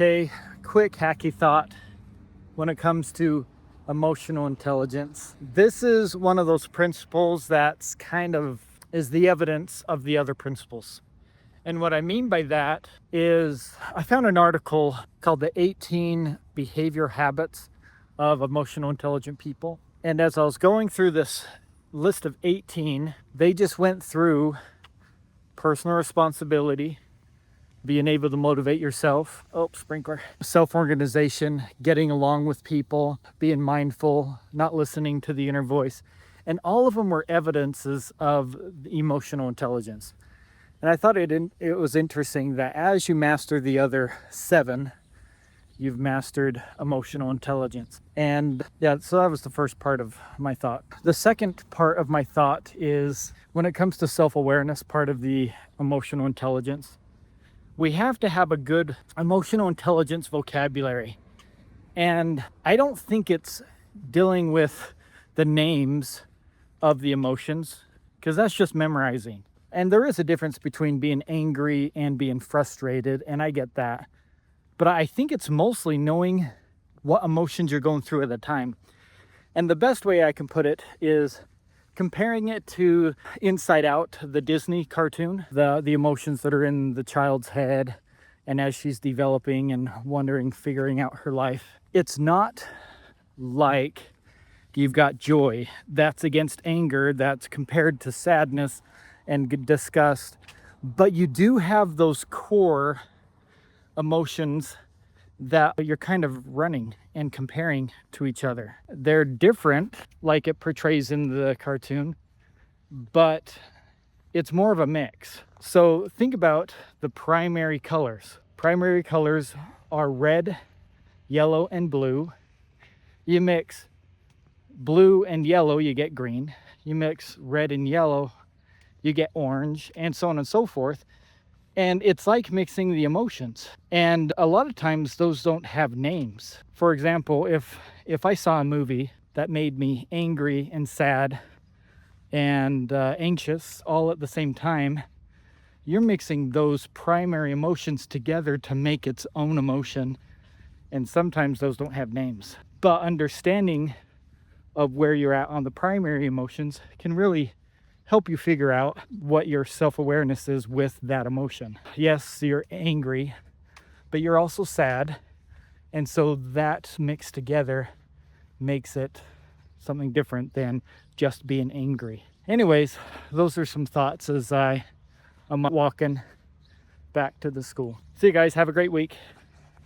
Okay, quick hacky thought when it comes to emotional intelligence. This is one of those principles that's kind of is the evidence of the other principles. And what I mean by that is I found an article called The 18 Behavior Habits of Emotional Intelligent People. And as I was going through this list of 18, they just went through personal responsibility, being able to motivate yourself, sprinkler, self-organization, getting along with people, being mindful, not listening to the inner voice. And all of them were evidences of emotional intelligence. And I thought it was interesting that as you master the other 7, you've mastered emotional intelligence. And yeah, so that was the first part of my thought. The second part of my thought is when it comes to self-awareness, part of the emotional intelligence, we have to have a good emotional intelligence vocabulary. And I don't think it's dealing with the names of the emotions, because that's just memorizing. And there is a difference between being angry and being frustrated, and I get that. But I think it's mostly knowing what emotions you're going through at the time. And the best way I can put it is comparing it to Inside Out, the Disney cartoon, the emotions that are in the child's head, and as she's developing and wondering, figuring out her life. It's not like you've got joy that's against anger, that's compared to sadness and disgust, but you do have those core emotions that you're kind of running and comparing to each other. They're different, like it portrays in the cartoon, but it's more of a mix. So think about the primary colors. Primary colors are red, yellow, and blue. You mix blue and yellow, you get green. You mix red and yellow, you get orange, and so on and so forth. And it's like mixing the emotions. And a lot of times those don't have names. For example, if I saw a movie that made me angry and sad and anxious all at the same time, you're mixing those primary emotions together to make its own emotion. And sometimes those don't have names. But understanding of where you're at on the primary emotions can really help you figure out what your self-awareness is with that emotion. Yes, you're angry, but you're also sad. And so that mixed together makes it something different than just being angry. Anyways, those are some thoughts as I'm walking back to the school. See you guys, have a great week.